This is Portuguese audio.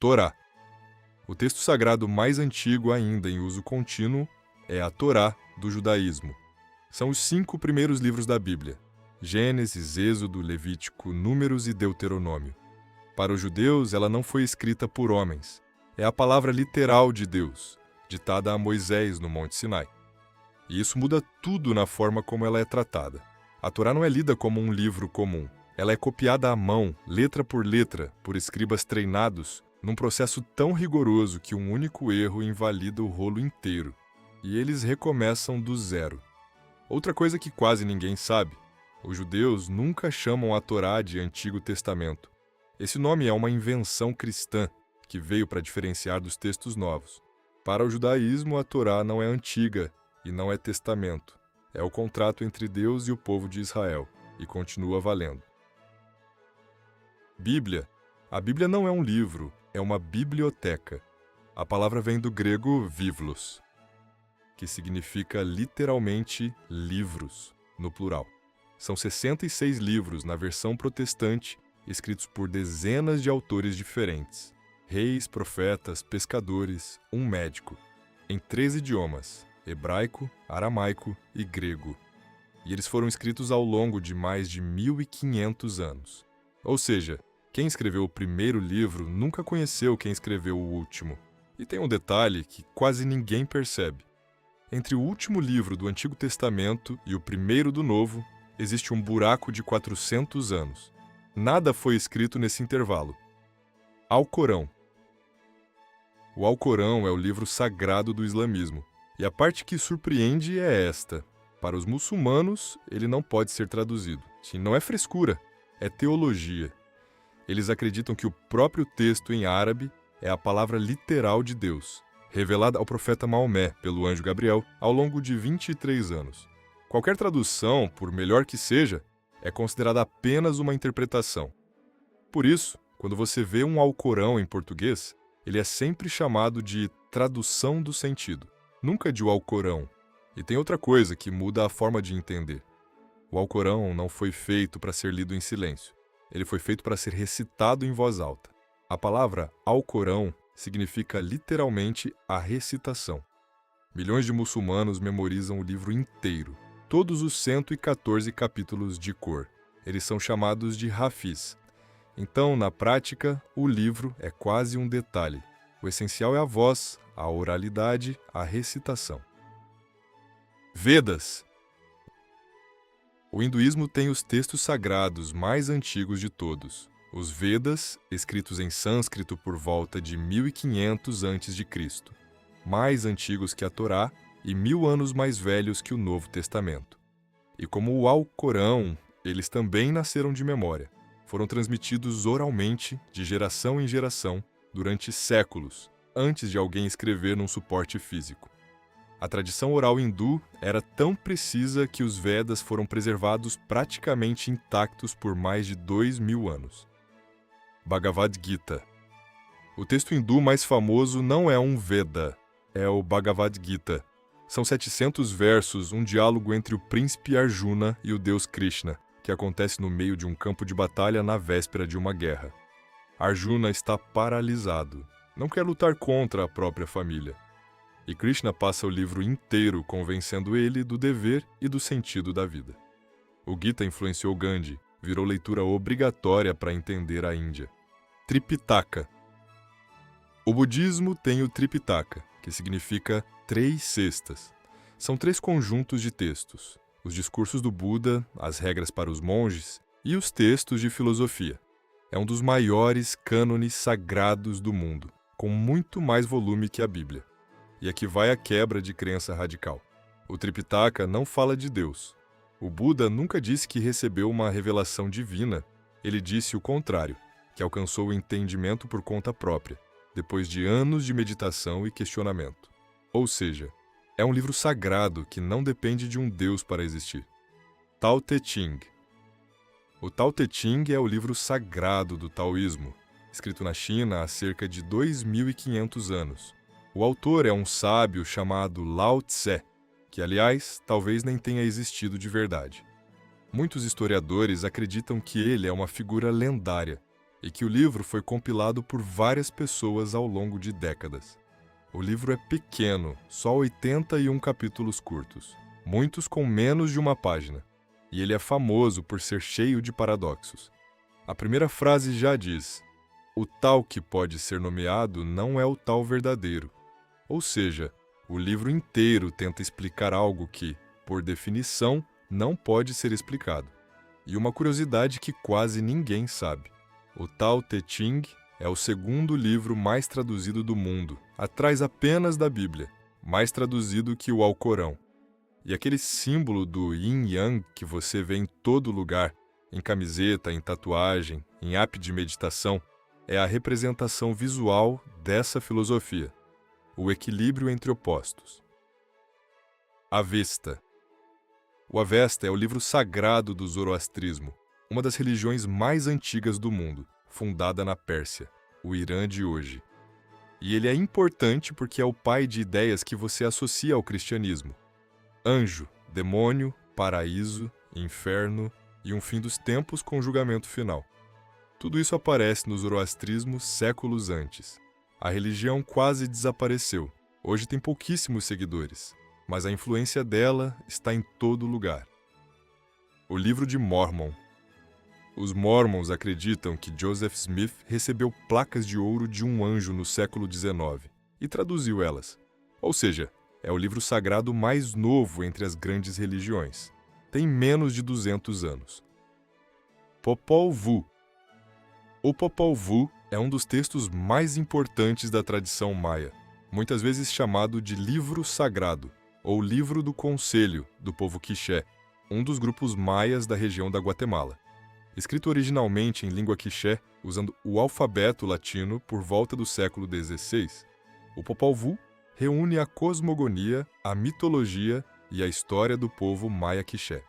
Torá. O texto sagrado mais antigo ainda em uso contínuo é a Torá do judaísmo. São os 5 primeiros livros da Bíblia: Gênesis, Êxodo, Levítico, Números e Deuteronômio. Para os judeus, ela não foi escrita por homens. É a palavra literal de Deus, ditada a Moisés no Monte Sinai. E isso muda tudo na forma como ela é tratada. A Torá não é lida como um livro comum. Ela é copiada à mão, letra por letra, por escribas treinados, num processo tão rigoroso que um único erro invalida o rolo inteiro. E eles recomeçam do zero. Outra coisa que quase ninguém sabe: os judeus nunca chamam a Torá de Antigo Testamento. Esse nome é uma invenção cristã que veio para diferenciar dos textos novos. Para o judaísmo, a Torá não é antiga e não é testamento. É o contrato entre Deus e o povo de Israel, e continua valendo. Bíblia. A Bíblia não é um livro, é uma biblioteca. A palavra vem do grego biblos, que significa literalmente livros, no plural. São 66 livros na versão protestante, escritos por dezenas de autores diferentes: reis, profetas, pescadores, um médico, em 3 idiomas: hebraico, aramaico e grego. E eles foram escritos ao longo de mais de 1500 anos. Ou seja, quem escreveu o primeiro livro nunca conheceu quem escreveu o último. E tem um detalhe que quase ninguém percebe. Entre o último livro do Antigo Testamento e o primeiro do Novo, existe um buraco de 400 anos. Nada foi escrito nesse intervalo. Alcorão. O Alcorão é o livro sagrado do islamismo. E a parte que surpreende é esta: para os muçulmanos, ele não pode ser traduzido. Não é frescura, é teologia. Eles acreditam que o próprio texto em árabe é a palavra literal de Deus, revelada ao profeta Maomé pelo anjo Gabriel ao longo de 23 anos. Qualquer tradução, por melhor que seja, é considerada apenas uma interpretação. Por isso, quando você vê um Alcorão em português, ele é sempre chamado de tradução do sentido, nunca de o Alcorão. E tem outra coisa que muda a forma de entender. O Alcorão não foi feito para ser lido em silêncio. Ele foi feito para ser recitado em voz alta. A palavra Alcorão significa literalmente a recitação. Milhões de muçulmanos memorizam o livro inteiro, todos os 114 capítulos de cor. Eles são chamados de Hafiz. Então, na prática, o livro é quase um detalhe. O essencial é a voz, a oralidade, a recitação. Vedas. O hinduísmo tem os textos sagrados mais antigos de todos. Os Vedas, escritos em sânscrito por volta de 1500 a.C., mais antigos que a Torá e 1000 anos mais velhos que o Novo Testamento. E como o Alcorão, eles também nasceram de memória. Foram transmitidos oralmente, de geração em geração, durante séculos, antes de alguém escrever num suporte físico. A tradição oral hindu era tão precisa que os Vedas foram preservados praticamente intactos por mais de 2000 anos. Bhagavad Gita. O texto hindu mais famoso não é um Veda, é o Bhagavad Gita. São 700 versos, um diálogo entre o príncipe Arjuna e o deus Krishna, que acontece no meio de um campo de batalha na véspera de uma guerra. Arjuna está paralisado, não quer lutar contra a própria família. E Krishna passa o livro inteiro convencendo ele do dever e do sentido da vida. O Gita influenciou Gandhi, virou leitura obrigatória para entender a Índia. Tripitaka. O budismo tem o Tripitaka, que significa 3 cestas. São 3 conjuntos de textos: os discursos do Buda, as regras para os monges e os textos de filosofia. É um dos maiores cânones sagrados do mundo, com muito mais volume que a Bíblia. E aqui vai a quebra de crença radical. O Tripitaka não fala de Deus. O Buda nunca disse que recebeu uma revelação divina. Ele disse o contrário, que alcançou o entendimento por conta própria, depois de anos de meditação e questionamento. Ou seja, é um livro sagrado que não depende de um Deus para existir. Tao Te Ching. O Tao Te Ching é o livro sagrado do taoísmo, escrito na China há cerca de 2500 anos. O autor é um sábio chamado Lao Tse, que, aliás, talvez nem tenha existido de verdade. Muitos historiadores acreditam que ele é uma figura lendária. e que o livro foi compilado por várias pessoas ao longo de décadas. O livro é pequeno, só 81 capítulos curtos, muitos com menos de uma página, e ele é famoso por ser cheio de paradoxos. A primeira frase já diz: o tal que pode ser nomeado não é o tal verdadeiro. Ou seja, o livro inteiro tenta explicar algo que, por definição, não pode ser explicado. E uma curiosidade que quase ninguém sabe: o Tao Te Ching é o segundo livro mais traduzido do mundo, atrás apenas da Bíblia, mais traduzido que o Alcorão. E aquele símbolo do Yin Yang que você vê em todo lugar, em camiseta, em tatuagem, em app de meditação, é a representação visual dessa filosofia, o equilíbrio entre opostos. Avesta. O Avesta é o livro sagrado do zoroastrismo, uma das religiões mais antigas do mundo, fundada na Pérsia, o Irã de hoje. E ele é importante porque é o pai de ideias que você associa ao cristianismo: anjo, demônio, paraíso, inferno e um fim dos tempos com julgamento final. Tudo isso aparece no zoroastrismo séculos antes. A religião quase desapareceu. Hoje tem pouquíssimos seguidores, mas a influência dela está em todo lugar. O livro de Mórmon. Os Mormons acreditam que Joseph Smith recebeu placas de ouro de um anjo no século XIX e traduziu elas. Ou seja, é o livro sagrado mais novo entre as grandes religiões. Tem menos de 200 anos. Popol Vuh. O Popol Vuh é um dos textos mais importantes da tradição maia, muitas vezes chamado de livro sagrado, ou livro do conselho do povo quiché, um dos grupos maias da região da Guatemala. Escrito originalmente em língua quiché, usando o alfabeto latino por volta do século XVI, o Popol Vuh reúne a cosmogonia, a mitologia e a história do povo maia quiché.